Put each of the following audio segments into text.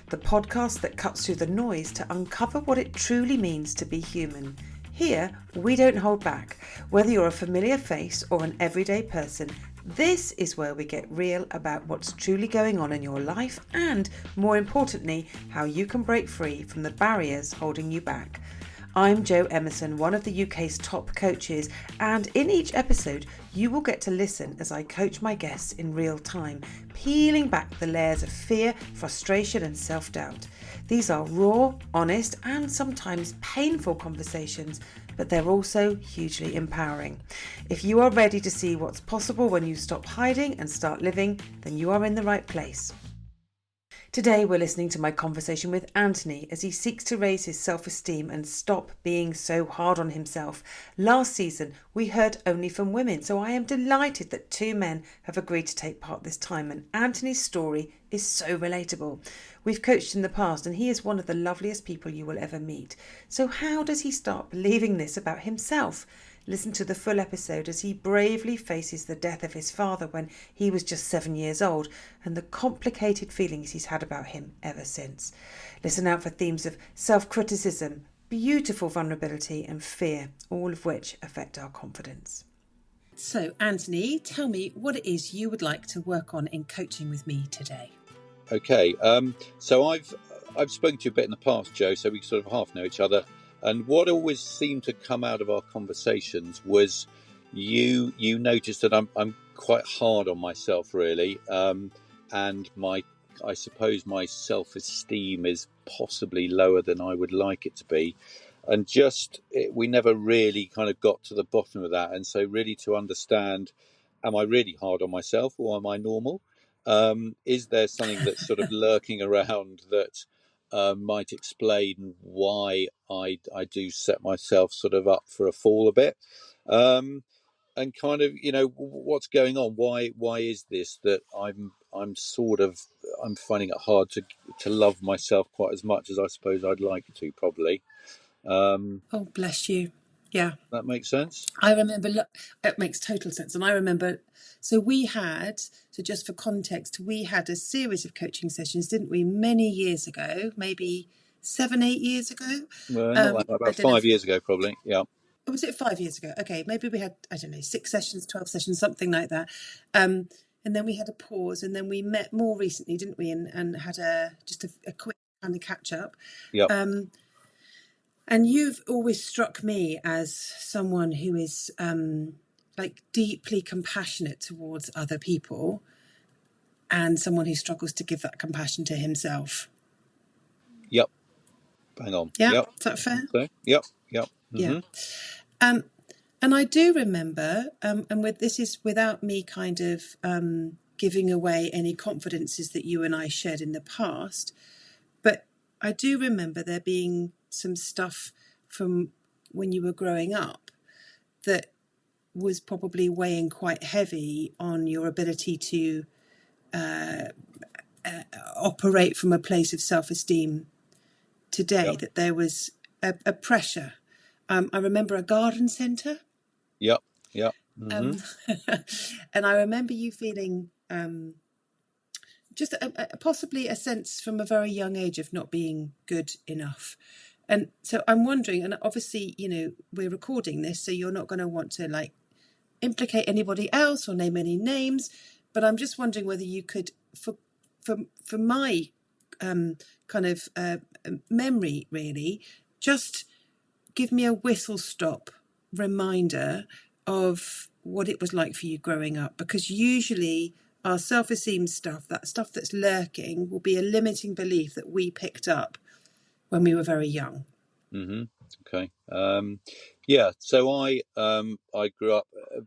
the podcast that cuts through the noise to uncover what it truly means to be human. Here, we don't hold back. Whether you're a familiar face or an everyday person, this is where we get real about what's truly going on in your life and, more importantly, how you can break free from the barriers holding you back. I'm Jo Emerson, one of the UK's top coaches, and in each episode you will get to listen as I coach my guests in real time, peeling back the layers of fear, frustration and self-doubt. These are raw, honest and sometimes painful conversations, but they're also hugely empowering. If you are ready to see what's possible when you stop hiding and start living, then you are in the right place. Today we're listening to my conversation with Anthony as he seeks to raise his self-esteem and stop being so hard on himself. Last season we heard only from women, so I am delighted that two men have agreed to take part this time, and Anthony's story is so relatable. We've coached in the past and he is one of the loveliest people you will ever meet. So how does he start believing this about himself? Listen to the full episode as he bravely faces the death of his father when he was just 7 years old and the complicated feelings he's had about him ever since. Listen out for themes of self-criticism, beautiful vulnerability and fear, all of which affect our confidence. So, Anthony, tell me what it is you would like to work on in coaching with me today. Okay, so I've spoken to you a bit in the past, Jo, so we sort of half know each other. And what always seemed to come out of our conversations was you noticed that I'm quite hard on myself, really, and I suppose my self-esteem is possibly lower than I would like it to be, and we never really kind of got to the bottom of that. And so, really, to understand, am I really hard on myself, or am I normal? Is there something that's sort of lurking around that might explain why I do set myself sort of up for a fall a bit, and kind of, what's going on? Why is this that I'm finding it hard to love myself quite as much as I suppose I'd like to, probably. Oh, bless you. Yeah. That makes sense? I remember, it makes total sense. And I remember, so just for context, we had a series of coaching sessions, didn't we, many years ago, maybe 7-8 years ago? Not about 5 years ago, probably, yeah. Was it 5 years ago? Okay, maybe we had, 6 sessions, 12 sessions, something like that. And then we had a pause, and then we met more recently, didn't we, and had a quick kind of catch up. Yeah. And you've always struck me as someone who is deeply compassionate towards other people, and someone who struggles to give that compassion to himself. Yep. Hang on. Yeah. Yep. Is that fair? Okay. Yep. Mm-hmm. Yeah. And I do remember, this is without me kind of giving away any confidences that you and I shared in the past, but I do remember there being some stuff from when you were growing up that was probably weighing quite heavy on your ability to operate from a place of self-esteem today. Yep. That there was a pressure. I remember a garden centre. Yep. Mm-hmm. And I remember you feeling just possibly a sense from a very young age of not being good enough. And so I'm wondering, and obviously, we're recording this, so you're not going to want to implicate anybody else or name any names, but I'm just wondering whether you could, for my kind of memory, really, just give me a whistle-stop reminder of what it was like for you growing up, because usually our self-esteem stuff, that stuff that's lurking, will be a limiting belief that we picked up when we were very young. Mm-hmm. Okay. Yeah. So I grew up a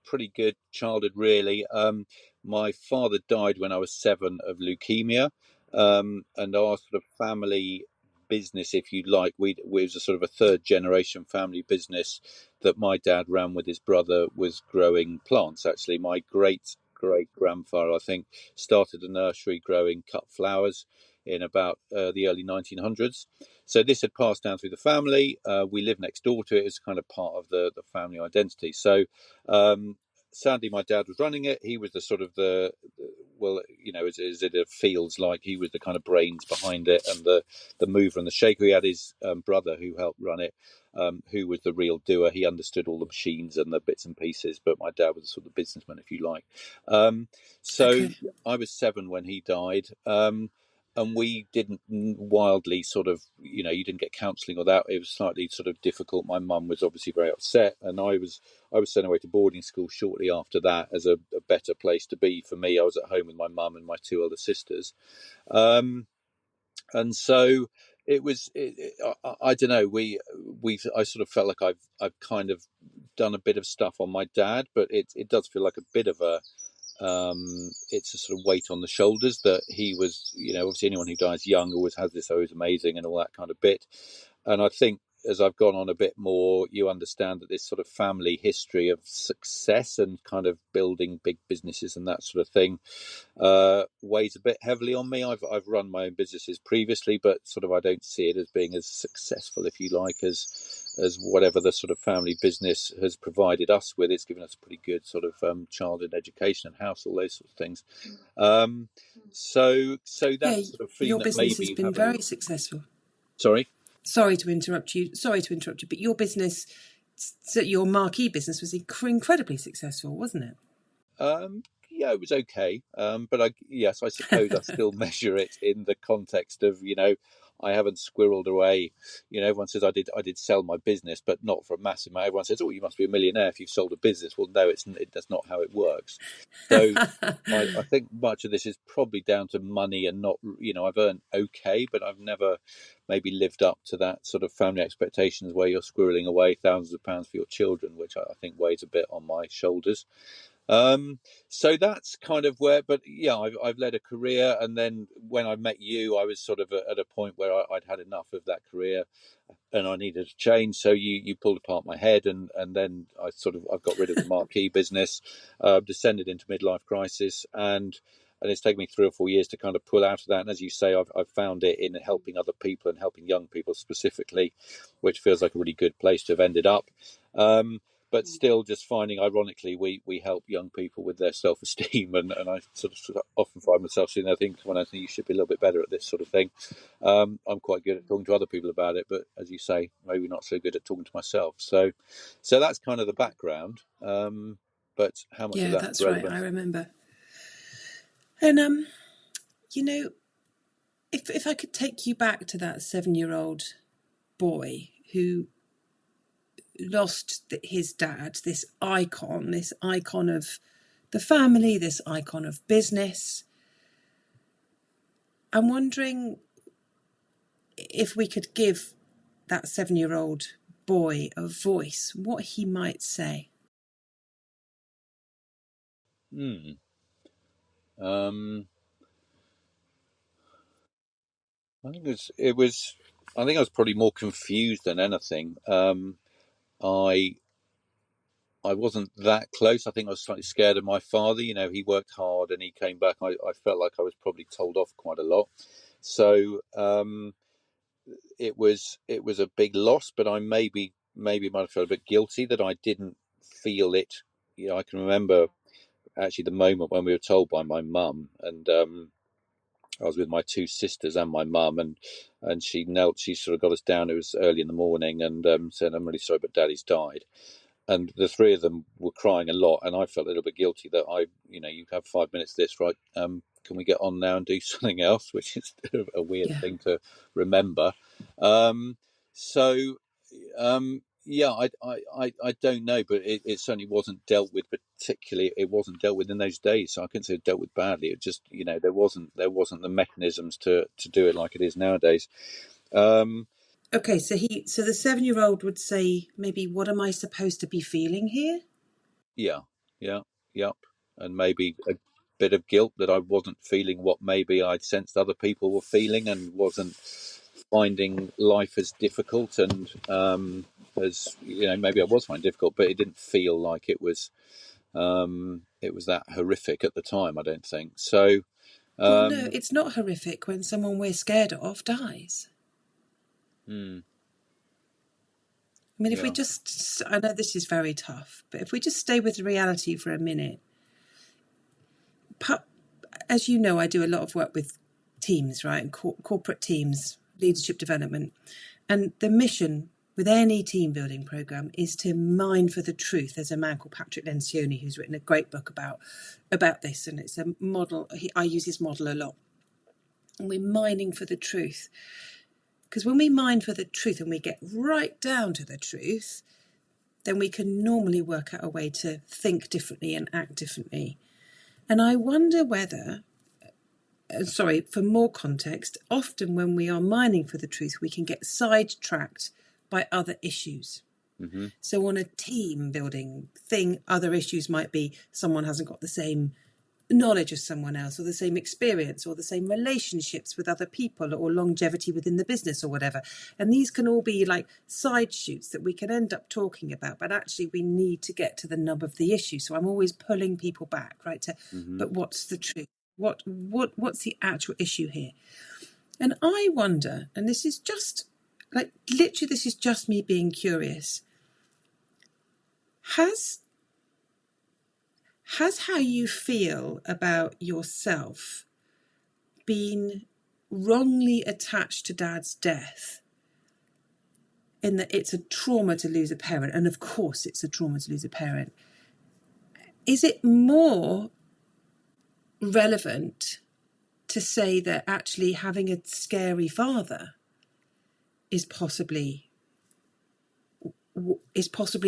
pretty good childhood, really. My father died when I was 7 of leukemia, and our sort of family business, if you like, we was a sort of a third generation family business that my dad ran with his brother, was growing plants. Actually, my great grandfather, I think, started a nursery growing cut flowers in about the early 1900s. So this had passed down through the family. We lived next door to it as kind of part of the family identity. So sadly, my dad was running it. He was the sort of well, as it feels like, he was the kind of brains behind it, and the mover and the shaker. He had his brother who helped run it, who was the real doer. He understood all the machines and the bits and pieces, but my dad was a sort of businessman, if you like. So Okay. I was 7 when he died. And we didn't wildly sort of, you didn't get counselling or that. It was slightly sort of difficult. My mum was obviously very upset, and I was sent away to boarding school shortly after that as a better place to be for me. I was at home with my mum and my 2 older sisters, and so it was. I don't know. I sort of felt like I've kind of done a bit of stuff on my dad, but it does feel like a bit of a it's a sort of weight on the shoulders that he was, obviously anyone who dies young always has this, oh, he's amazing and all that kind of bit. And I think as I've gone on a bit more, you understand that this sort of family history of success and kind of building big businesses and that sort of thing weighs a bit heavily on me. I've run my own businesses previously, but sort of I don't see it as being as successful, if you like, as whatever the sort of family business has provided us with. It's given us a pretty good sort of childhood education and house, all those sorts of things. So Yeah, that sort of feeling your that business maybe has you been haven't. very successful. Sorry. Sorry to interrupt you. But your business, so your marquee business, was incredibly successful, wasn't it? Yeah, it was okay. But I suppose I still measure it in the context of, I haven't squirreled away. Everyone says I did sell my business, but not for a massive amount. Everyone says, oh, you must be a millionaire if you've sold a business. Well, no, that's not how it works. So I think much of this is probably down to money and not, I've earned okay, but I've never maybe lived up to that sort of family expectations where you're squirreling away thousands of pounds for your children, which I think weighs a bit on my shoulders. So that's kind of where, but yeah, I've led a career, and then when I met you, I was sort of at a point where I'd had enough of that career, and I needed a change. So you pulled apart my head, and then I've got rid of the marquee business, descended into midlife crisis, and it's taken me 3 or 4 years to kind of pull out of that. And as you say, I've found it in helping other people and helping young people specifically, which feels like a really good place to have ended up. But still just finding, ironically, we help young people with their self-esteem, and I sort of often find myself sitting there thinking, when I think you should be a little bit better at this sort of thing. I'm quite good at talking to other people about it, but as you say, maybe not so good at talking to myself. So that's kind of the background. But how much of Yeah, that's that's right. I relevant? remember. And you know, if I could take you back to that 7-year-old boy who lost his dad, this icon of the family, this icon of business. I'm wondering if we could give that 7-year-old boy a voice, what he might say. Hmm. Um, I think I think I was probably more confused than anything. I I wasn't that close. I think I was slightly scared of my father. He worked hard and he came back. I felt like I was probably told off quite a lot. So it was a big loss, but I maybe might have felt a bit guilty that I didn't feel it. I can remember actually the moment when we were told by my mum, and I was with my 2 sisters and my mum, and she knelt. She sort of got us down. It was early in the morning, and said, "I'm really sorry, but Daddy's died." And the three of them were crying a lot, and I felt a little bit guilty that you have 5 minutes this, right? Can we get on now and do something else? Which is a weird Yeah. thing to remember. Um, so yeah, I don't know, but it certainly wasn't dealt with particularly. It wasn't dealt with in those days, so I couldn't say it dealt with badly. It just, there wasn't the mechanisms to do it like it is nowadays. Um, Okay, so the 7-year-old would say, maybe, what am I supposed to be feeling here? Yeah, yeah, yep. And maybe a bit of guilt that I wasn't feeling what maybe I'd sensed other people were feeling, and wasn't finding life as difficult, and as maybe I was finding difficult, but it didn't feel like it was that horrific at the time. I don't think so. Well, no, Um, it's not horrific when someone we're scared of dies. hmm, I mean, if we Yeah. just, I know this is very tough, but if we just stay with the reality for a minute, as you know, I do a lot of work with teams, right? And corporate teams, leadership development. And the mission with any team building program is to mine for the truth. There's a man called Patrick Lencioni who's written a great book about this, and it's a model. I use his model a lot. And we're mining for the truth. Because when we mine for the truth and we get right down to the truth, then we can normally work out a way to think differently and act differently. And I wonder whether, sorry, for more context, often when we are mining for the truth, we can get sidetracked by other issues. Mm-hmm. So on a team building thing, other issues might be someone hasn't got the same knowledge as someone else, or the same experience, or the same relationships with other people, or longevity within the business, or whatever. And these can all be like side shoots that we can end up talking about, but actually we need to get to the nub of the issue. So I'm always pulling people back, right, to but what's the truth? What's the actual issue here? And I wonder, and this is just like literally this is just me being curious, has how you feel about yourself been wrongly attached to Dad's death, in that it's a trauma to lose a parent, and of course it's a trauma to lose a parent? Is it more relevant to say that actually having a scary father is possibly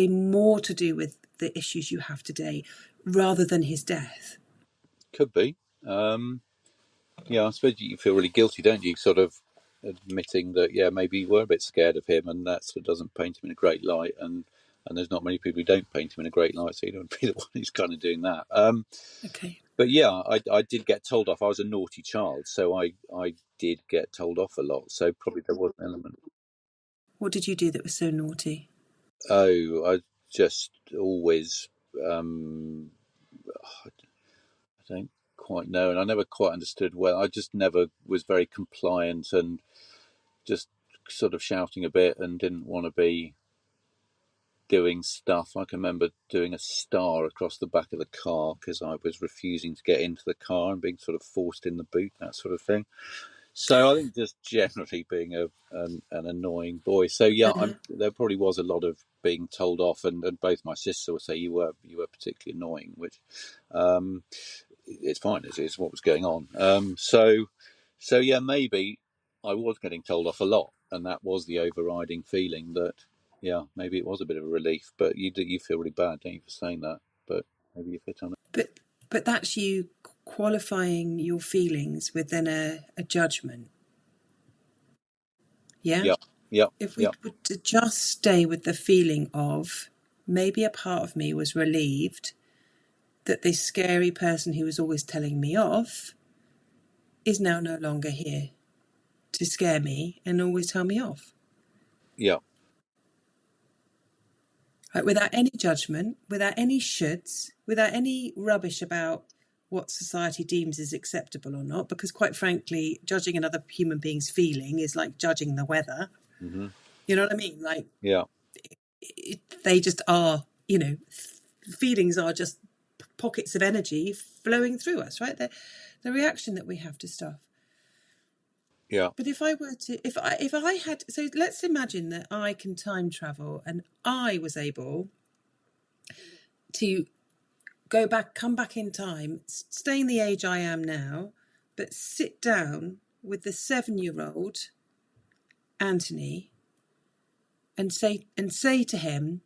more to do with the issues you have today rather than his death? Could be. Yeah, I suppose you feel really guilty, don't you? Sort of admitting that, yeah, maybe you were a bit scared of him, and that sort of doesn't paint him in a great light. And there's not many people who don't paint him in a great light, so you don't be the one who's kind of doing that. Okay. But yeah, I did get told off. I was a naughty child, so I did get told off a lot. So probably there was an element. What did you do that was so naughty? Oh, I just always, I don't quite know, and I never quite understood well. I just never was very compliant and just sort of shouting a bit and didn't want to be doing stuff. I can remember doing a star across the back of the car because I was refusing to get into the car and being sort of forced in the boot, that sort of thing. So I think just generally being an annoying boy. So yeah, there probably was a lot of being told off, and both my sisters would say you were particularly annoying, which it's fine. It's what was going on. So yeah, maybe I was getting told off a lot, and that was the overriding feeling that, yeah, maybe it was a bit of a relief. But you feel really bad, don't you, for saying that? But maybe you've hit on it. But that's you qualifying your feelings within a judgment. Yeah? Yeah, yeah, If we yeah. were to just stay with the feeling of maybe a part of me was relieved that this scary person who was always telling me off is now no longer here to scare me and always tell me off. Yeah. Like, without any judgment, without any shoulds, without any rubbish about what society deems is acceptable or not, because quite frankly, judging another human being's feeling is like judging the weather. Mm-hmm. You know what I mean? Like, yeah, they just are, feelings are just pockets of energy flowing through us, right? The reaction that we have to stuff. yeah. But if I were to, if I had, so let's imagine that I can time travel and I was able to come back in time, stay in the age I am now, but sit down with the 7-year-old Anthony and say to him,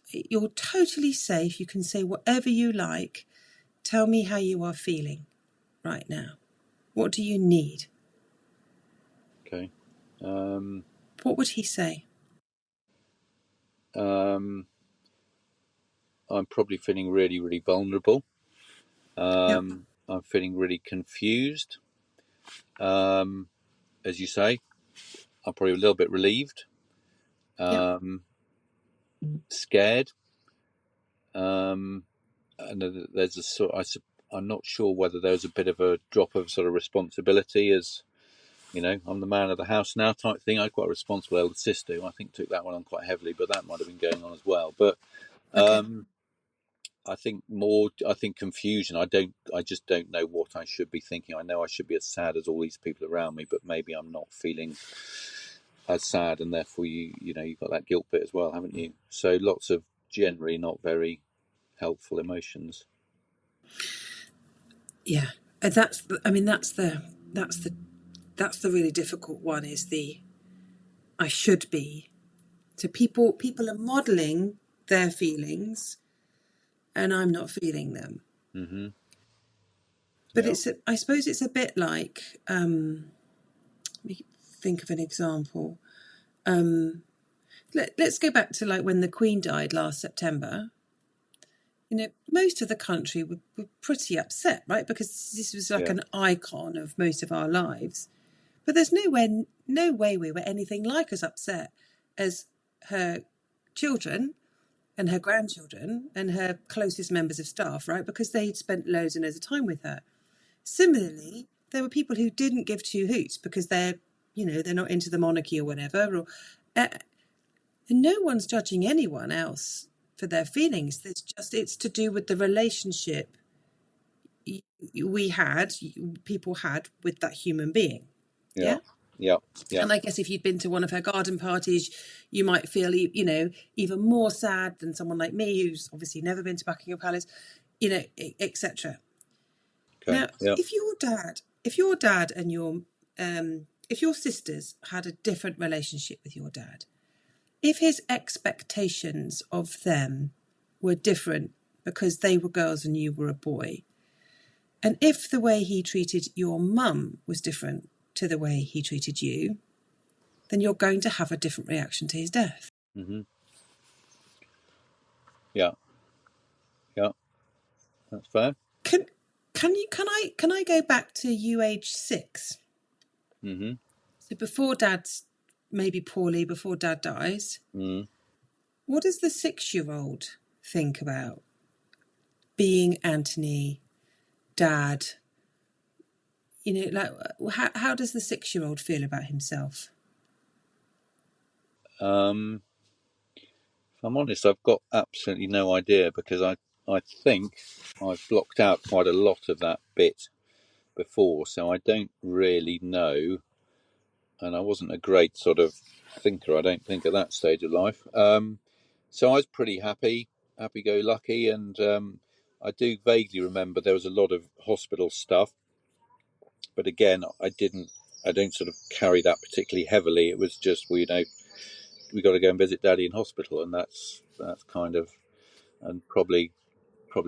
you're totally safe. You can say whatever you like. Tell me how you are feeling right now. What do you need? Okay. What would he say? I'm probably feeling really, really vulnerable. Yeah. I'm feeling really confused. As you say, I'm probably a little bit relieved. Scared. And there's I'm not sure whether there's a bit of a drop of sort of responsibility as you know, I'm the man of the house now type thing. I've got a responsible elder sister who I think took that one on quite heavily, but that might have been going on as well. But Okay. I think confusion. I just don't know what I should be thinking. I know I should be as sad as all these people around me, but maybe I'm not feeling as sad, and therefore you know, you've got that guilt bit as well, haven't you? So lots of generally not very helpful emotions. Yeah. That's the really difficult one, is the I should be. So people are modeling their feelings and I'm not feeling them. Mm-hmm. But Yeah. I suppose it's a bit like, let me think of an example. Let's go back to like when the Queen died last September. You know, most of the country were pretty upset, right? Because this was like Yeah. an icon of most of our lives. But there's no way we were anything like as upset as her children and her grandchildren and her closest members of staff, right? Because they'd spent loads and loads of time with her. Similarly, there were people who didn't give two hoots because they're not into the monarchy or whatever. And no one's judging anyone else for their feelings. It's to do with the relationship people had with that human being. Yeah. Yeah. Yeah. Yeah. And I guess if you'd been to one of her garden parties, you might feel, even more sad than someone like me, who's obviously never been to Buckingham Palace, etc. Okay. Now, Yeah. if your dad and if your sisters had a different relationship with your dad, if his expectations of them were different because they were girls and you were a boy, and if the way he treated your mum was different to the way he treated you, then you're going to have a different reaction to his death. Mm-hmm. Yeah. Yeah. That's fair. Can I go back to you age 6? Mm-hmm. So before dad's maybe poorly, before dad dies, Mm. what does the 6-year-old think about being Anthony, dad? How does the 6-year-old feel about himself? If I'm honest, I've got absolutely no idea, because I think I've blocked out quite a lot of that bit before, so I don't really know. And I wasn't a great sort of thinker, I don't think, at that stage of life. So I was pretty happy-go-lucky, and I do vaguely remember there was a lot of hospital stuff, but again, I don't sort of carry that particularly heavily. It was just, we got to go and visit Daddy in hospital, and that's kind of, and probably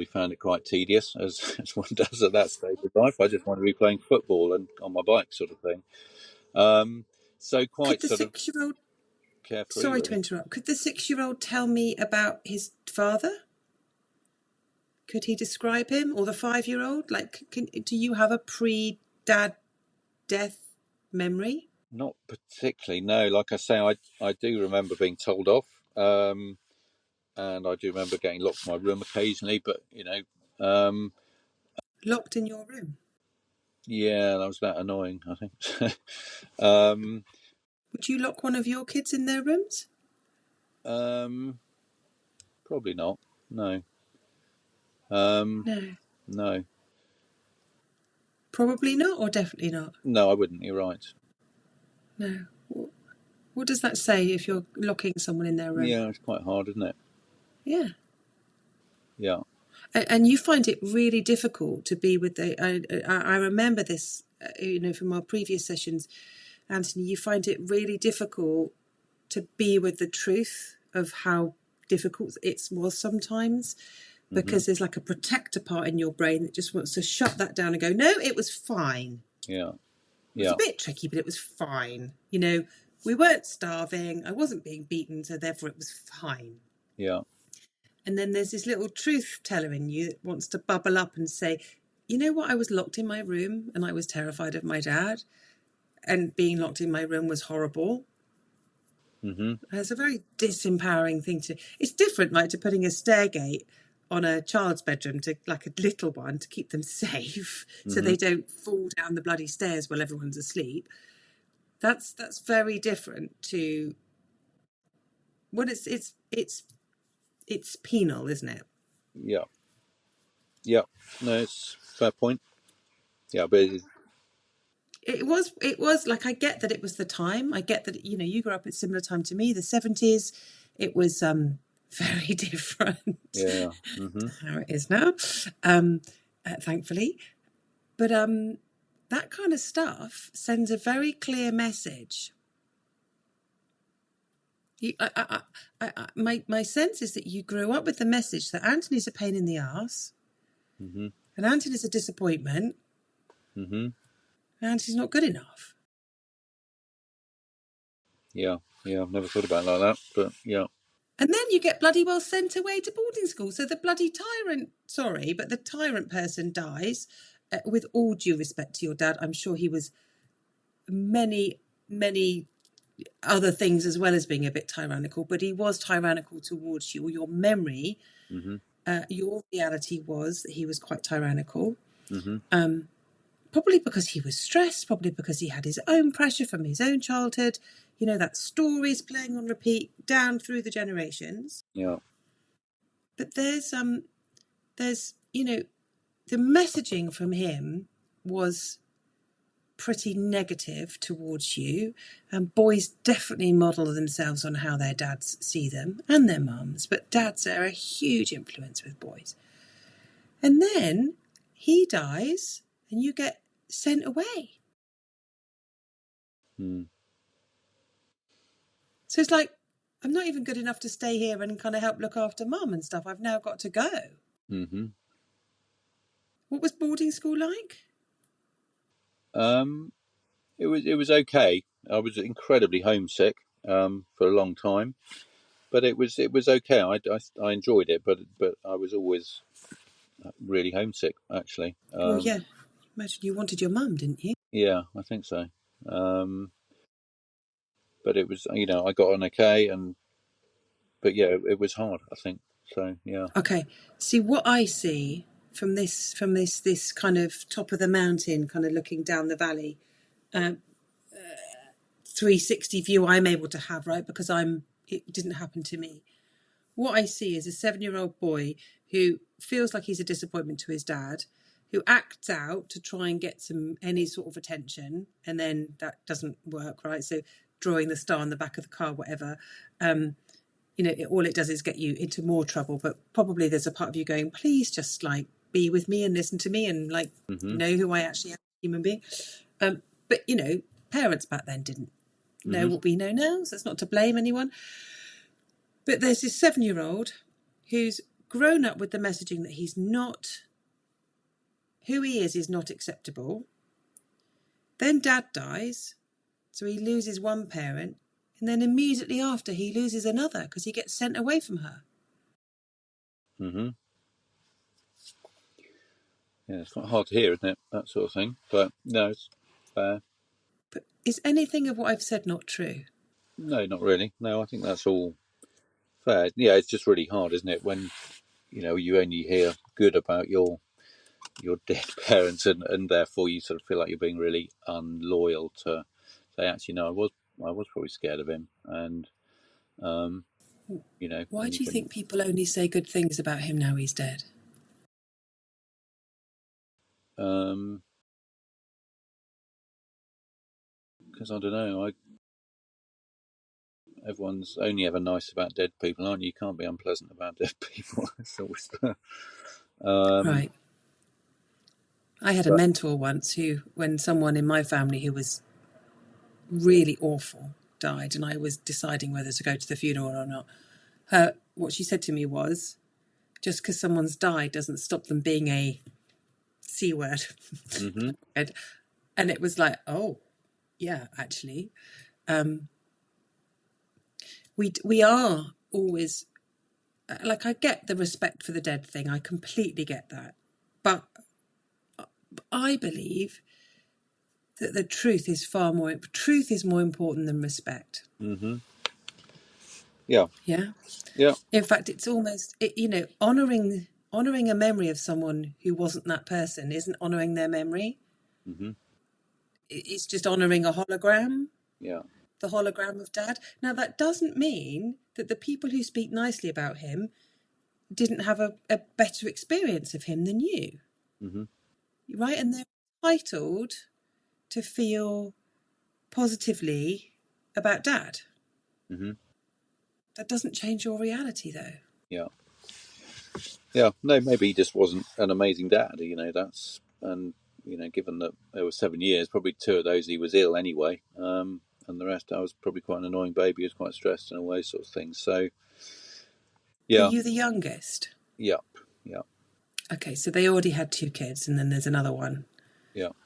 found it quite tedious, as one does at that stage of life. I just want to be playing football and on my bike, sort of thing. So Could quite the sort of 6-year-old, carefree, sorry to really. interrupt, could the 6-year-old tell me about his father? Could he describe him? Or the 5-year-old? Like, do you have a pre-dad death memory? Not particularly, no. Like I say, I do remember being told off, and I do remember getting locked in my room occasionally. But Locked in your room? yeah, that was that annoying, I think. um, Would you lock one of your kids in their rooms? Probably not. No. No. No. Probably not, or definitely not? No, I wouldn't. You're right. No. What does that say if you're locking someone in their room? Yeah, it's quite hard, isn't it? Yeah. Yeah. And you find it really difficult to be with I remember this, from our previous sessions, Anthony, you find it really difficult to be with the truth of how difficult it was sometimes, Mm-hmm. because there's like a protector part in your brain that just wants to shut that down and go, no, it was fine. Yeah. It was Yeah. a bit tricky, but it was fine. We weren't starving. I wasn't being beaten, so therefore it was fine. Yeah. And then there's this little truth teller in you that wants to bubble up and say, you know what, I was locked in my room and I was terrified of my dad, and being locked in my room was horrible. Mm-hmm. It's a very disempowering thing to... It's different, like, to putting a stairgate on a child's bedroom, to like a little one, to keep them safe, so Mm-hmm. they don't fall down the bloody stairs while everyone's asleep. That's very different to what it's penal, isn't it? Yeah. Yeah. No, it's a fair point. Yeah, but It was like, I get that it was the time. I get that, you know, you grew up at a similar time to me, the 70s. It was very different yeah. how it is now, thankfully. But that kind of stuff sends a very clear message. My sense is that you grew up with the message that Anthony's a pain in the arse, and Anthony's a disappointment, and Anthony's not good enough. Yeah. Yeah. I've never thought about it like that, but yeah. And then you get bloody well sent away to boarding school. So the bloody tyrant, sorry, but the tyrant person dies. With all due respect to your dad, I'm sure he was many, many other things as well as being a bit tyrannical, but he was tyrannical towards you, or your memory. Your reality was that he was quite tyrannical. Probably because he was stressed, probably because he had his own pressure from his own childhood. You know, that story's playing on repeat down through the generations. Yeah. But there's you know, the messaging from him was pretty negative towards you, and boys definitely model themselves on how their dads see them, and their mums, but dads are a huge influence with boys. And then he dies and you get sent away. So it's like, I'm not even good enough to stay here and kind of help look after mum and stuff. I've now got to go. What was boarding school like? It was okay. I was incredibly homesick for a long time, but it was okay. I enjoyed it, but I was always really homesick, actually. Well, yeah. Imagine you wanted your mum, didn't you? Yeah, I think so. But it was, you know, I got on okay, but yeah, it was hard, I think. So yeah. Okay. See, what I see from this kind of top of the mountain, kind of looking down the valley, 360 view I'm able to have, right? Because it didn't happen to me. What I see is a 7-year-old boy who feels like he's a disappointment to his dad, who acts out to try and get any sort of attention, and then that doesn't work, right? So drawing the star on the back of the car, whatever, you know, all it does is get you into more trouble. But probably there's a part of you going, please just like be with me and listen to me and like know who I actually am, a human being. But you know, parents back then didn't know what we know now, so it's not to blame anyone. But there's this 7-year-old who's grown up with the messaging that he's not, who he is not acceptable. Then dad dies, so he loses one parent, and then immediately after he loses another because he gets sent away from her. Yeah, it's quite hard to hear, isn't it? That sort of thing. But no, it's fair. But is anything of what I've said not true? No, not really. No, I think that's all fair. Yeah, it's just really hard, isn't it? When, you know, you only hear good about your dead parents, and therefore you sort of feel like you're being really unloyal to say, actually, no, I was probably scared of him, and you know. Why do you think people only say good things about him now he's dead? Because I don't know, everyone's only ever nice about dead people, aren't you? You can't be unpleasant about dead people. It's always Right. I had a mentor once who, when someone in my family who was really awful died, and I was deciding whether to go to the funeral or not, what she said to me was, just because someone's died doesn't stop them being a C word. And it was like, oh, yeah, actually. We are always, like, I get the respect for the dead thing. I completely get that. But I believe that the truth is more important than respect. Yeah. In fact, it's almost, you know, honouring a memory of someone who wasn't that person isn't honouring their memory. It's just honouring a hologram. Yeah. The hologram of Dad. Now, that doesn't mean that the people who speak nicely about him didn't have a better experience of him than you. Mm-hmm. Right? And they're entitled to feel positively about Dad. Mm-hmm. That doesn't change your reality, though. Yeah. Yeah. No, maybe he just wasn't an amazing dad. And given that there were 7 years, probably 2 of those he was ill anyway, and the rest I was probably quite an annoying baby. He was quite stressed and all those sorts of things. So, Are yeah. you the youngest? Yep. Yeah. Okay, so they already had 2 kids, and then there's another one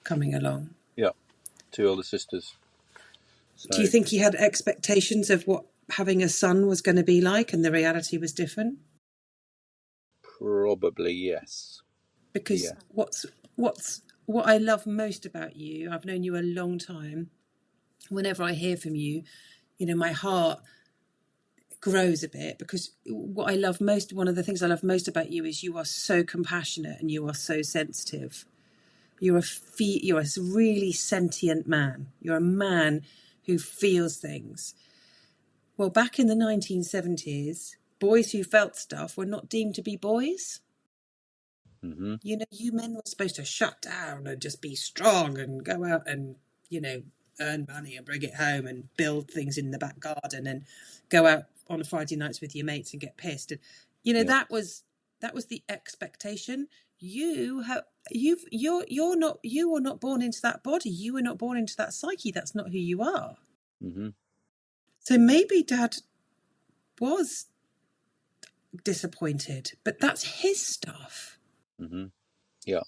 coming along. Yeah. 2 older sisters. So, Do you think he had expectations of what having a son was going to be like, and the reality was different? probably yes. Because Yeah. what I love most about you, I've known you a long time. Whenever I hear from you, my heart grows a bit, because what I love most, one of the things I love most about you is you are so compassionate and you are so sensitive. You're a really sentient man. You're a man who feels things. Well, back in the 1970s, boys who felt stuff were not deemed to be boys. Mm-hmm. You men were supposed to shut down and just be strong and go out and, earn money and bring it home and build things in the back garden and go out on Friday nights with your mates and get pissed. And, that was the expectation. You were not born into that body. You were not born into that psyche. That's not who you are. Mm-hmm. So maybe Dad was disappointed, but that's his stuff. Mm-hmm. Yeah.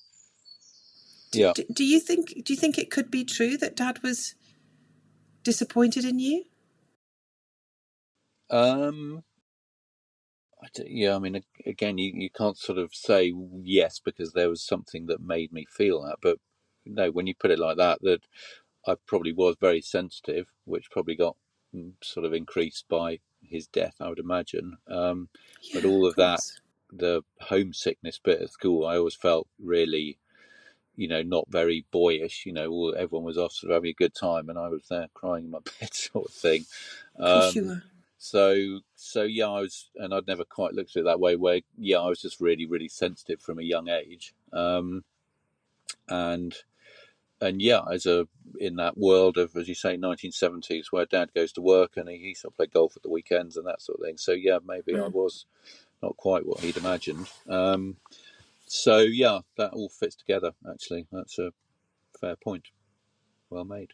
Do you think it could be true that Dad was disappointed in you? I mean, again, you can't sort of say yes because there was something that made me feel that. But no, when you put it like that I probably was very sensitive, which probably got sort of increased by his death, I would imagine. But Yeah, all of of that, course. the homesickness bit at school, I always felt really, not very boyish. Everyone was off sort of having a good time, and I was there crying in my bed, sort of thing. Of course you were. So yeah, I was, and I'd never quite looked at it that way. Where I was just really, really sensitive from a young age, and yeah, in that world of, as you say, 1970s, where Dad goes to work and he sort of played golf at the weekends and that sort of thing. So yeah, maybe I was not quite what he'd imagined. So yeah, that all fits together. Actually, that's a fair point. Well made.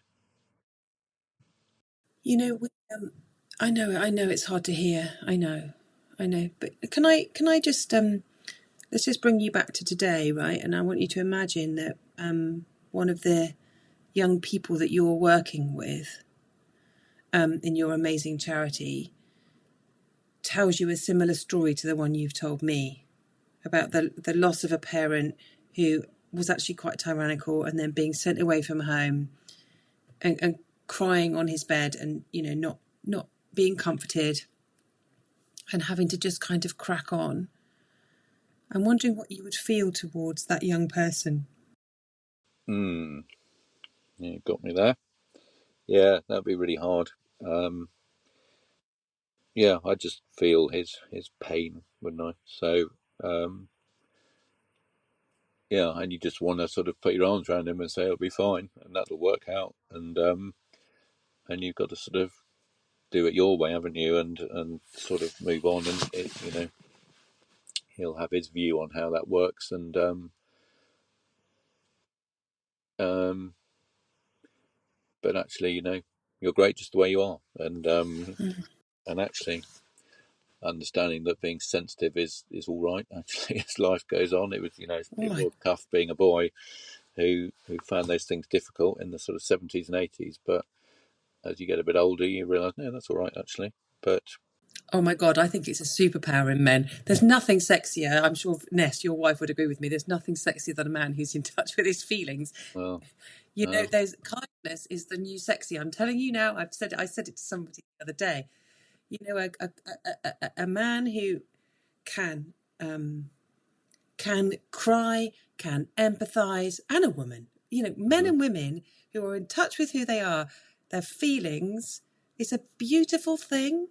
I know it's hard to hear. I know. But can I just let's just bring you back to today, right? And I want you to imagine that one of the young people that you're working with in your amazing charity tells you a similar story to the one you've told me about the loss of a parent who was actually quite tyrannical, and then being sent away from home and crying on his bed, and not being comforted and having to just kind of crack on. I'm wondering what you would feel towards that young person. Yeah, you got me there. Yeah, that'd be really hard. Yeah, I just feel his pain, wouldn't I? So, yeah, and you just want to sort of put your arms around him and say it'll be fine, and that'll work out, and you've got to sort of do it your way, haven't you? And sort of move on, and he'll have his view on how that works, and but actually, you're great just the way you are, and actually understanding that being sensitive is all right. Actually, as life goes on, it Oh my! was tough being a boy who found those things difficult in the sort of 70s and 80s. But as you get a bit older, you realise, no, that's all right actually. But Oh my God! I think it's a superpower in men. There's nothing sexier. I'm sure Ness, your wife, would agree with me. There's nothing sexier than a man who's in touch with his feelings. well, There's kindness is the new sexy. I'm telling you now. I said it to somebody the other day. A man who can cry, can empathise, and a woman. Men and women who are in touch with who they are their feelings, is a beautiful thing.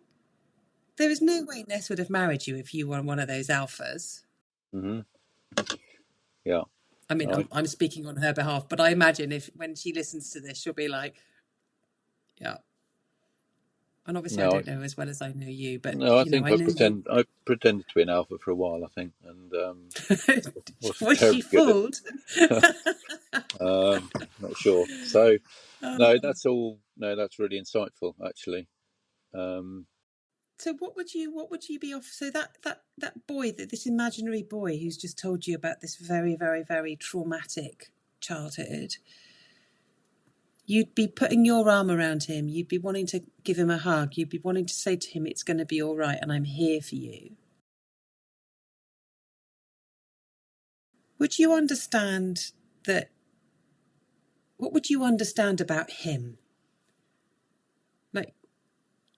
There is no way Ness would have married you if you were one of those alphas. Hmm. Yeah. I mean, No, I'm speaking on her behalf, but I imagine if when she listens to this, she'll be like, yeah. And obviously I no, don't know as well as I know you, but, no. I you know, think I know you. I pretended to be an alpha for a while, I think, and wasn't Was she terribly good at fooled? not sure. So no, Oh. that's all. No, that's really insightful, actually. Um, So what would you be off? So that boy, this imaginary boy who's just told you about this very, very, very traumatic childhood, you'd be putting your arm around him. You'd be wanting to give him a hug. You'd be wanting to say to him, it's going to be all right and I'm here for you. Would you understand that? What would you understand about him? Like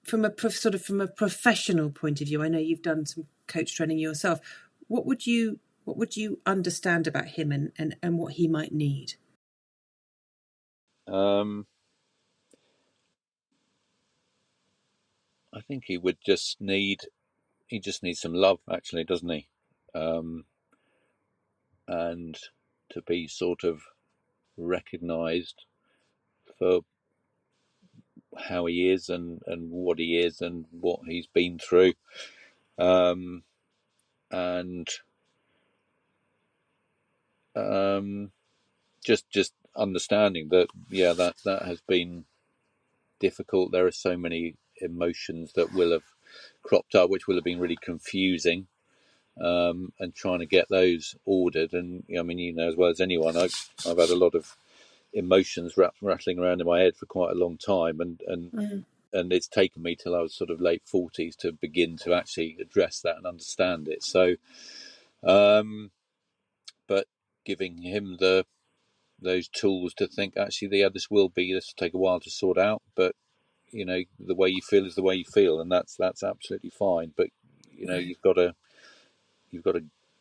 from a from a professional point of view, I know you've done some coach training yourself. What would you understand about him and what he might need? um, I think he just needs some love, actually, doesn't he? Um, and to be sort of recognised for how he is and what he is and what he's been through, um, and um, just understanding that, yeah, that has been difficult. There are so many emotions that will have cropped up, which will have been really confusing, and trying to get those ordered. And I mean, you know as well as anyone, I've had a lot of emotions rattling around in my head for quite a long time, and it's taken me till I was sort of late 40s to begin to actually address that and understand it. So, but giving him those tools to think, actually, yeah, this will take a while to sort out, but the way you feel is the way you feel, and that's absolutely fine. But Right. you've got to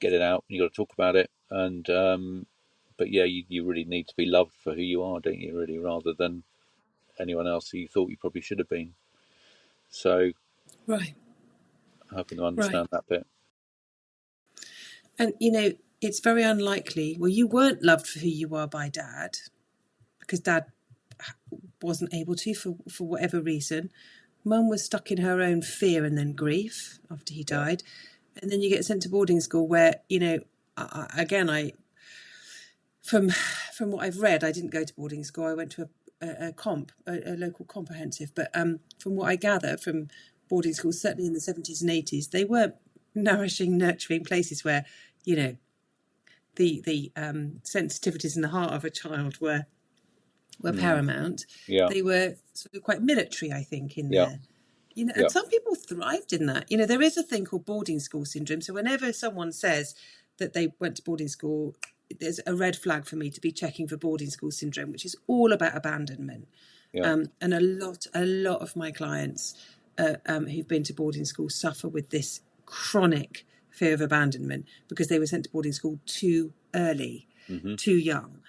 get it out. You've got to talk about it, and but yeah, you really need to be loved for who you are, don't you? Really, rather than anyone else who you thought you probably should have been. So, Right. helping to Right. understand that bit. And, it's very unlikely. Well, you weren't loved for who you are by Dad because Dad wasn't able to for whatever reason. Mum was stuck in her own fear and then grief after he Yeah. died. And then you get sent to boarding school where, I from what I've read, I didn't go to boarding school. I went to a local comprehensive. But from what I gather from boarding schools, certainly in the 70s and 80s, they were nourishing, nurturing places where, the sensitivities in the heart of a child were Mm. paramount. Yeah. They were sort of quite military, I think, in Yeah. there. Yeah. And some people thrived in that. There is a thing called boarding school syndrome. So whenever someone says that they went to boarding school, there's a red flag for me to be checking for boarding school syndrome, which is all about abandonment. Yeah. And a lot of my clients who've been to boarding school suffer with this chronic fear of abandonment because they were sent to boarding school too early, Mm-hmm. too young.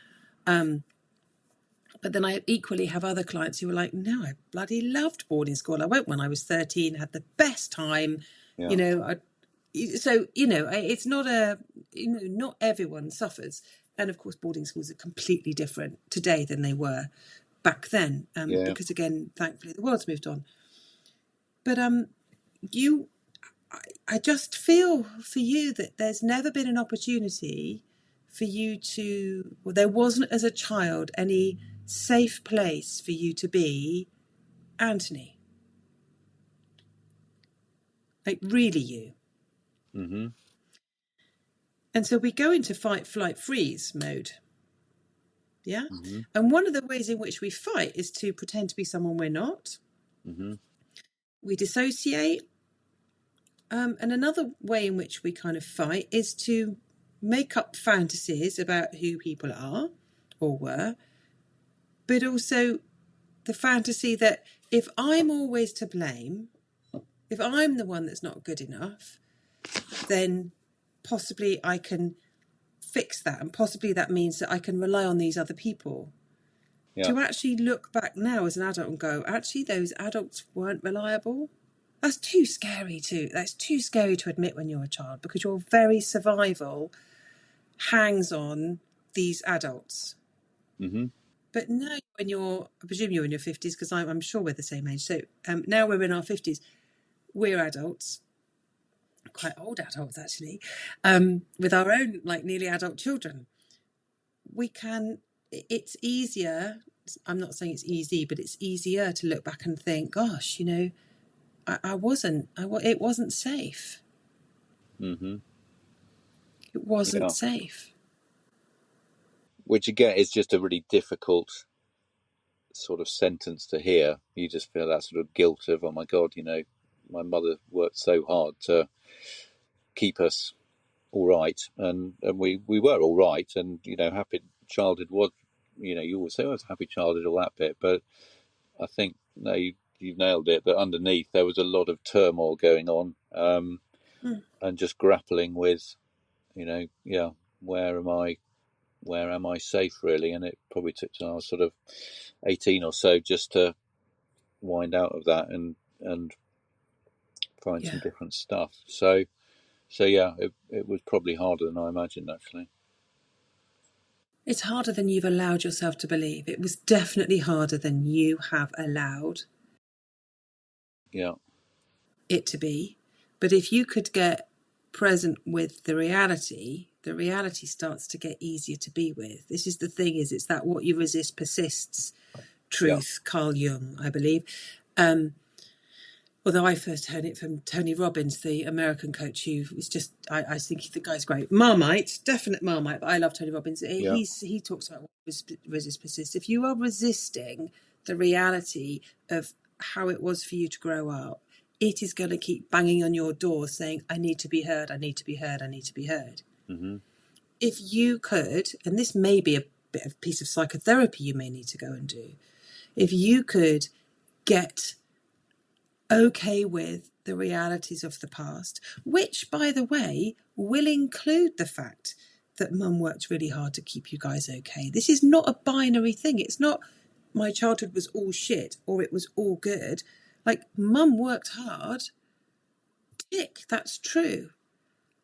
But then I equally have other clients who were like, no, I bloody loved boarding school. I went when I was 13, had the best time. Yeah. It's not not everyone suffers. And of course, boarding schools are completely different today than they were back then. Yeah. Because again, thankfully, the world's moved on. But I just feel for you that there's never been an opportunity for you there wasn't as a child any safe place for you to be Anthony. Like really you. Mm-hmm. And so we go into fight, flight, freeze mode. Yeah. Mm-hmm. And one of the ways in which we fight is to pretend to be someone we're not. Mm-hmm. We dissociate. And another way in which we kind of fight is to make up fantasies about who people are or were, but also the fantasy that if I'm always to blame, if I'm the one that's not good enough, then possibly I can fix that. And possibly that means that I can rely on these other people. Yeah. to actually look back now as an adult and go, actually, those adults weren't reliable. That's too scary to admit when you're a child, because your very survival hangs on these adults. Mm-hmm. But now, I presume you're in your 50s, because I'm sure we're the same age. So now we're in our 50s. We're adults, quite old adults actually, with our own nearly adult children. It's easier. I'm not saying it's easy, but it's easier to look back and think, gosh, it wasn't safe. Mm-hmm. It wasn't Yeah. safe. Which again is just a really difficult sort of sentence to hear. You just feel that sort of guilt of, oh my God, my mother worked so hard to keep us all right, and we were all right, and happy childhood was, you always say, oh, it's happy childhood, all that bit, but I think no, you've nailed it. That underneath there was a lot of turmoil going on, and just grappling with, yeah, where am I safe really? And it probably took till I was sort of 18 or so just to wind out of that and find some Yeah. different stuff. So yeah, it was probably harder than I imagined, actually. It's harder than you've allowed yourself to believe. It was definitely harder than you have allowed Yeah. it to be. But if you could get present with the reality starts to get easier to be with. This is the thing, it's that what you resist persists Yeah. truth, Carl Jung, I believe. Although I first heard it from Tony Robbins, the American coach, who was just, I think the guy's great. Marmite, definite Marmite, but I love Tony Robbins. Yeah. He talks about what resist persists. If you are resisting the reality of how it was for you to grow up, it is going to keep banging on your door saying, I need to be heard, I need to be heard, I need to be heard. Mm-hmm. If you could, and this may be a bit of piece of psychotherapy you may need to go and do, if you could get okay with the realities of the past, which, by the way, will include the fact that mum worked really hard to keep you guys okay. This is not a binary thing. It's not my childhood was all shit or it was all good. Mum worked hard. Tick, that's true.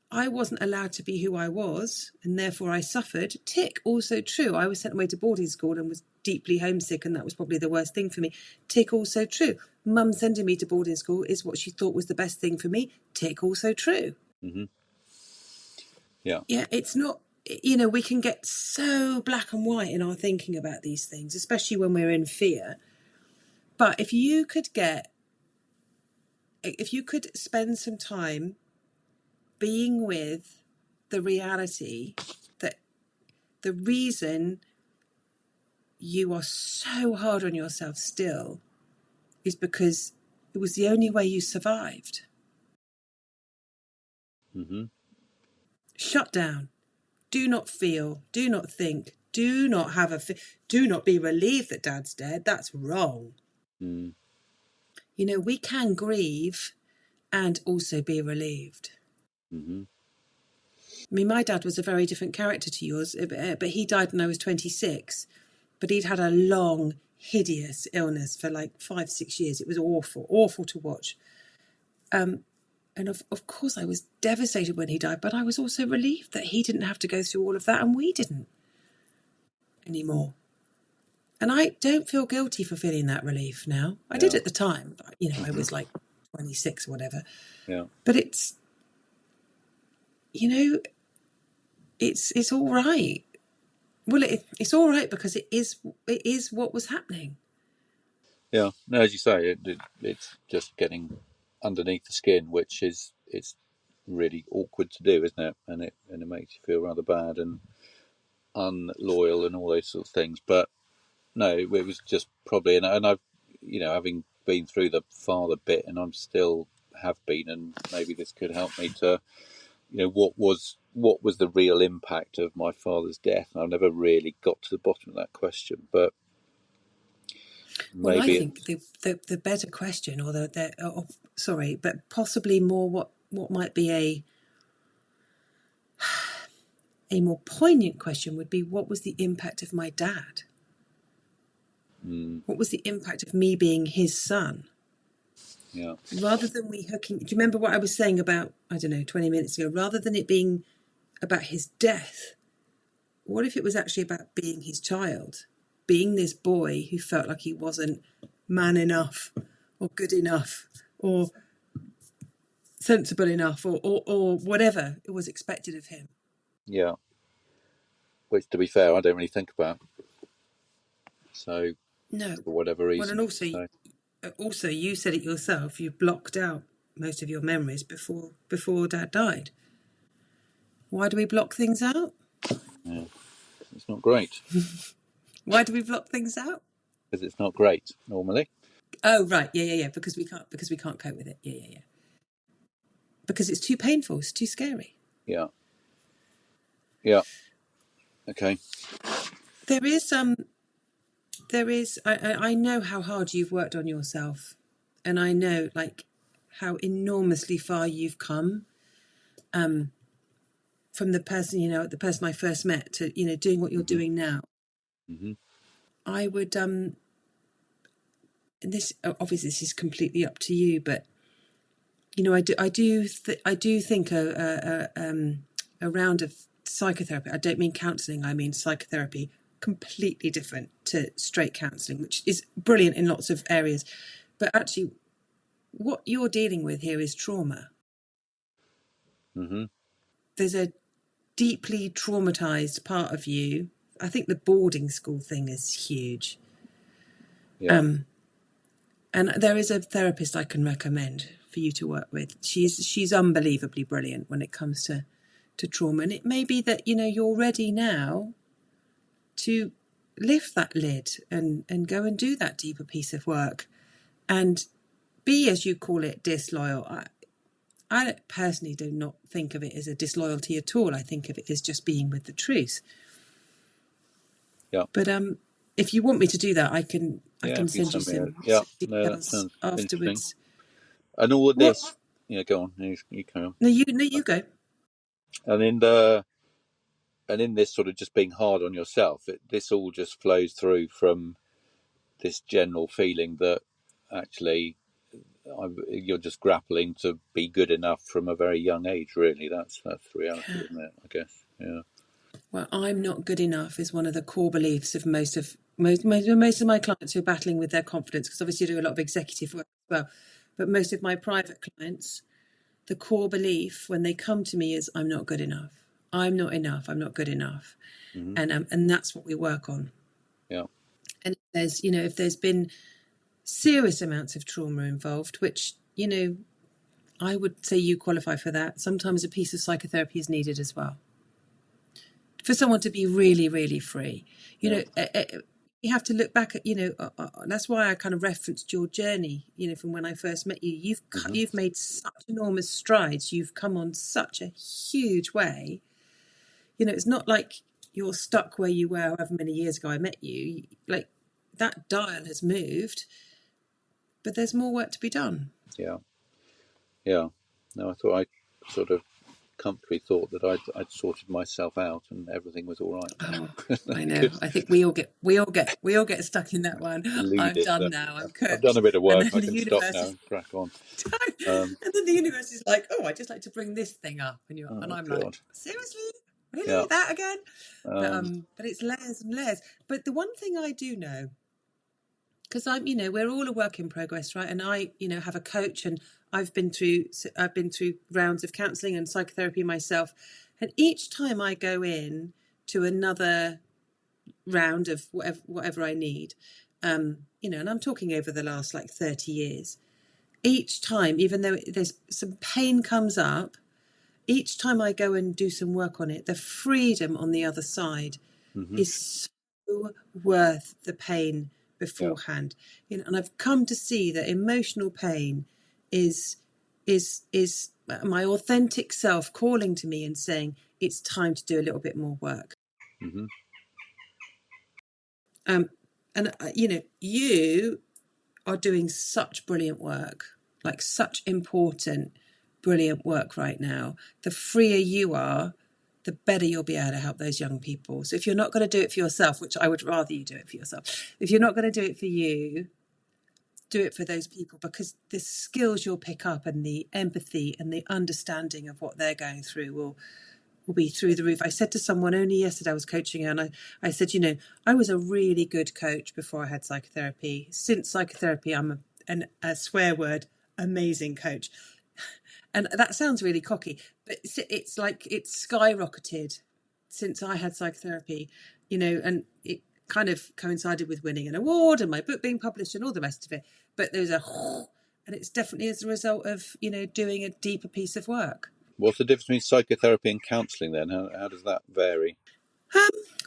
I wasn't allowed to be who I was, and therefore I suffered. Tick, also true. I was sent away to boarding school and was deeply homesick, and that was probably the worst thing for me. Tick, also true. Mum sending me to boarding school is what she thought was the best thing for me. Tick, also true. Mm-hmm. Yeah. Yeah, it's not, we can get so black and white in our thinking about these things, especially when we're in fear. But if you could spend some time being with the reality that the reason you are so hard on yourself still is because it was the only way you survived. Mm-hmm. Shut down. Do not feel. Do not think. Do not do not be relieved that Dad's dead. That's wrong. Mm. We can grieve and also be relieved. Mm-hmm. I mean, my dad was a very different character to yours, but he died when I was 26. But he'd had a long, hideous illness for 5-6 years. It was awful to watch. And of course I was devastated when he died, but I was also relieved that he didn't have to go through all of that and we didn't anymore. And I don't feel guilty for feeling that relief now. I did at the time, but, I was 26 or whatever. Yeah. But it's all right. Well, it's all right because it is what was happening. Yeah. No, as you say, it's just getting underneath the skin, which it's really awkward to do, isn't it? And it makes you feel rather bad and unloyal and all those sorts of things. But no, it was just probably, and I've, having been through the father bit, and I'm still have been, and maybe this could help me to, what was the real impact of my father's death? And I've never really got to the bottom of that question, but Well, I maybe think the better question, or but possibly more what might be a more poignant question would be, what was the impact of my dad? What was the impact of me being his son? Yeah. Rather than we hooking, do you remember what I was saying about, I don't know, 20 minutes ago? Rather than it being about his death, what if it was actually about being his child? Being this boy who felt like he wasn't man enough or good enough or sensible enough or whatever it was expected of him. Yeah. Which, to be fair, I don't really think about. So, No. for whatever Well, reason. and also you said it yourself, you blocked out most of your memories before Dad died. Why do we block things out? Yeah. It's not great. Why do we block things out? Because it's not great, normally. Oh, right. Yeah. Because we can't cope with it. Yeah. Because it's too painful. It's too scary. Yeah. Yeah. Okay. There is, I know how hard you've worked on yourself, and I know like how enormously far you've come, from the person I first met to, doing what you're doing now. Mm-hmm. I would, and this, obviously this is completely up to you, but I do think a round of psychotherapy. I don't mean counselling. I mean psychotherapy. Completely different to straight counselling, which is brilliant in lots of areas. But actually, what you're dealing with here is trauma. Mm-hmm. There's a deeply traumatized part of you. I think the boarding school thing is huge. Yeah. And there is a therapist I can recommend for you to work with. She's unbelievably brilliant when it comes to trauma. And it may be that, you're ready now to lift that lid and go and do that deeper piece of work and be, as you call it, disloyal. I personally do not think of it as a disloyalty at all. I think of it as just being with the truth. Yeah. But if you want me to do that, I can send you some details afterwards. And all of this, go on. You carry on. No, you go. And in this sort of just being hard on yourself, this all just flows through from this general feeling that actually you're just grappling to be good enough from a very young age. Really, that's the reality, isn't it? I guess. Yeah. Well, I'm not good enough is one of the core beliefs of most of my clients who are battling with their confidence, because obviously you do a lot of executive work as well. But most of my private clients, the core belief when they come to me is I'm not good enough. I'm not enough. I'm not good enough. Mm-hmm. And that's what we work on. Yeah. And if there's been serious amounts of trauma involved, which, I would say you qualify for that. Sometimes a piece of psychotherapy is needed as well, for someone to be really, really free. You have to look back at, that's why I kind of referenced your journey, from when I first met you. You've made such enormous strides. You've come on such a huge way. It's not like you're stuck where you were however many years ago I met you. Like, that dial has moved, but there's more work to be done. Yeah. Yeah. No, I thought I sort of comfortably thought that I'd sorted myself out and everything was all right now. Oh, I know. I think we all get stuck in that one. I'm Deluded. done now. I'm I've done cooked. a bit of And work. then I the can stop universe now is and crack on. and then the universe is like, oh, I'd just like to bring this thing up, and I'm God. like, seriously, really, Yeah. that again? But it's layers and layers. But the one thing I do know, because we're all a work in progress, right? And I, have a coach, and I've been through rounds of counselling and psychotherapy myself, and each time I go in to another round of whatever I need, and I'm talking over the last 30 years. Each time, even though there's some pain comes up, each time I go and do some work on it, the freedom on the other side is so worth the pain beforehand. And I've come to see that emotional pain is my authentic self calling to me and saying it's time to do a little bit more work. Mm-hmm. And you are doing such brilliant work, such important, brilliant work right now. The freer you are, the better you'll be able to help those young people. So if you're not going to do it for yourself, which I would rather you do it for yourself, if you're not going to do it for you, do it for those people, because the skills you'll pick up and the empathy and the understanding of what they're going through will be through the roof. I said to someone only yesterday, I was coaching her, and I said, I was a really good coach before I had psychotherapy. Since psychotherapy, I'm a swear word, amazing coach. And that sounds really cocky, but it's like it's skyrocketed since I had psychotherapy, and it kind of coincided with winning an award and my book being published and all the rest of it. But there's and it's definitely as a result of, doing a deeper piece of work. What's the difference between psychotherapy and counselling then? How does that vary?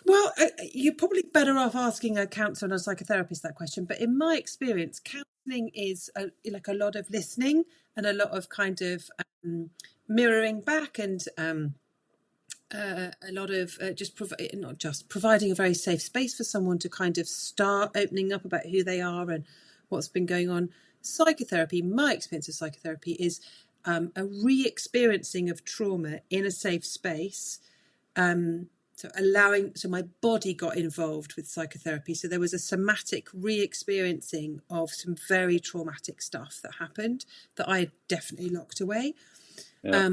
Well, you're probably better off asking a counsellor and a psychotherapist that question. But in my experience, counselling is like a lot of listening and a lot of kind of mirroring back and a lot of not just providing a very safe space for someone to kind of start opening up about who they are and what's been going on. Psychotherapy, my experience of psychotherapy is a re-experiencing of trauma in a safe space. So my body got involved with psychotherapy. So there was a somatic re-experiencing of some very traumatic stuff that happened that I definitely locked away. Yeah.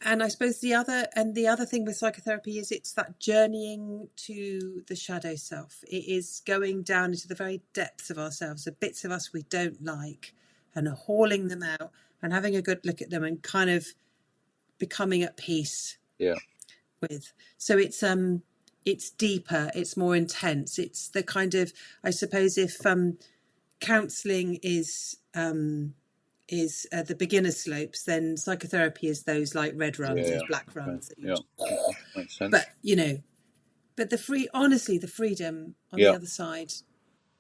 And I suppose the other thing with psychotherapy is it's that journeying to the shadow self. It is going down into the very depths of ourselves, the bits of us we don't like, and hauling them out and having a good look at them and kind of becoming at peace. Yeah. With. So it's deeper, it's more intense. It's the kind of, I suppose, if counselling is the beginner slopes, then psychotherapy is those like red runs, those black runs. Okay. That makes sense. But the freedom on the other side.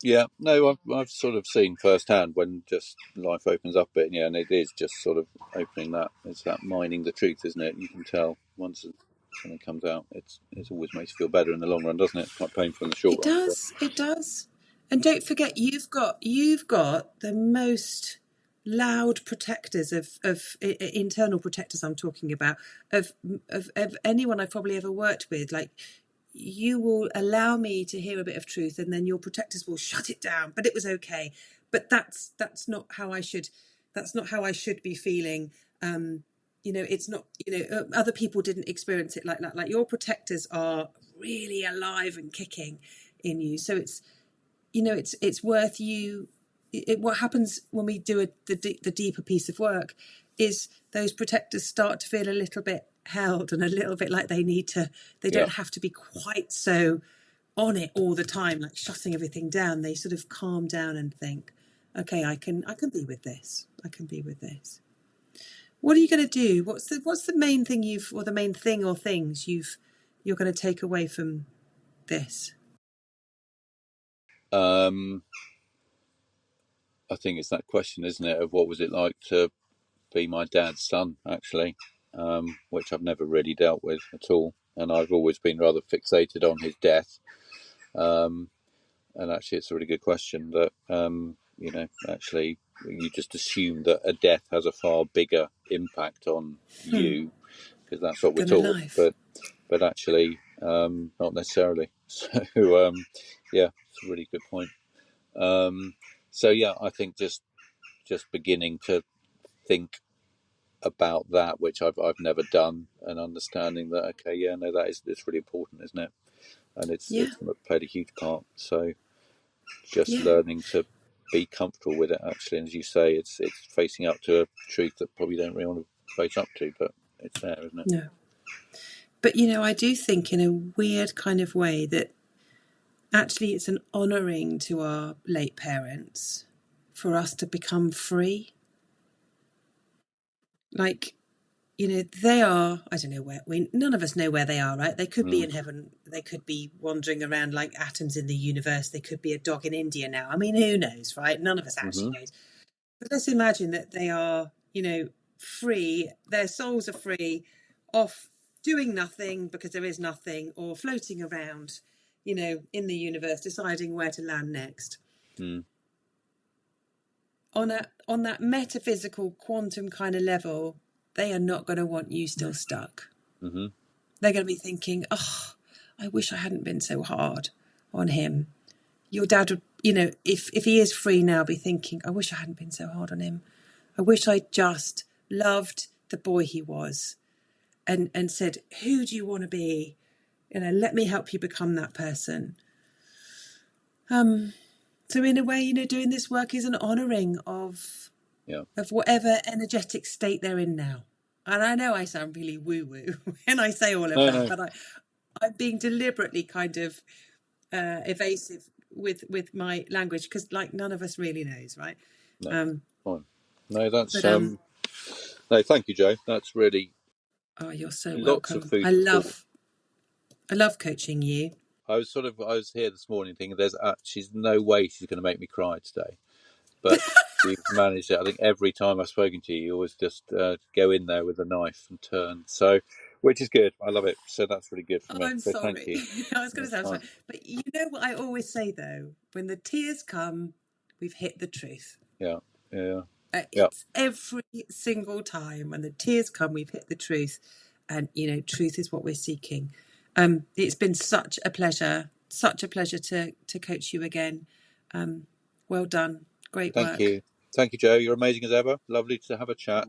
Yeah, no, I've sort of seen firsthand when just life opens up a bit, and it is just sort of opening that. It's that mining the truth, isn't it? You can tell once something comes out, it always makes you feel better in the long run, doesn't it? It's quite painful in the short run. It does. And don't forget, you've got the most loud protectors of internal protectors. I'm talking about of anyone I've probably ever worked with. Like, you will allow me to hear a bit of truth, and then your protectors will shut it down. But it was okay. But that's not how I should. That's not how I should be feeling. It's not. Other people didn't experience it like that. Like, your protectors are really alive and kicking in you. So it's worth you. What happens when we do the deeper piece of work is those protectors start to feel a little bit held and a little bit like they don't have to be quite so on it all the time, like shutting everything down. They sort of calm down and think, okay, I can be with this. I can be with this. What are you going to do? What's the main thing or the main thing or things you're going to take away from this? I think it's that question, isn't it, of what was it like to be my dad's son, actually, which I've never really dealt with at all. And I've always been rather fixated on his death. And actually, it's a really good question that, actually, you just assume that a death has a far bigger impact on you, because that's what we're taught. But actually, not necessarily. So, it's a really good point. I think just beginning to think about that, which I've never done, and understanding that it's really important, isn't it? And it's played a huge part. So just learning to be comfortable with it, actually, and as you say, it's facing up to a truth that probably don't really want to face up to, but it's there, isn't it? No. But I do think in a weird kind of way that actually it's an honouring to our late parents for us to become free. Like, they are, I don't know where, none of us know where they are, right? They could be in heaven. They could be wandering around like atoms in the universe. They could be a dog in India now. I mean, who knows, right? None of us actually knows. But let's imagine that they are, free. Their souls are free, off doing nothing because there is nothing, or floating around, in the universe, deciding where to land next. On that metaphysical quantum kind of level, they are not going to want you still stuck. Mm-hmm. They're going to be thinking, oh, I wish I hadn't been so hard on him. Your dad would, if he is free now, be thinking, I wish I hadn't been so hard on him. I wish I just loved the boy he was and said, who do you want to be? Let me help you become that person. So in a way, doing this work is an honouring of whatever energetic state they're in now. And I know I sound really woo-woo when I say all of that, but I'm being deliberately kind of evasive with my language because, like, none of us really knows, right? No, fine. No, that's no, thank you, Jo. That's really. Oh, you're so lots of welcome. food I for love coaching you. I was here this morning thinking she's no way she's going to make me cry today, but you've managed it. I think every time I've spoken to you, you always just go in there with a knife and turn. So, which is good. I love it. So that's really good for me. I'm So thank sorry. you. I was going to say, I'm sorry. But you know what I always say though, when the tears come, we've hit the truth. Yeah. It's every single time when the tears come, we've hit the truth, and truth is what we're seeking. It's been such a pleasure to coach you again. Well done, great work. Thank you, Jo. You're amazing as ever. Lovely to have a chat.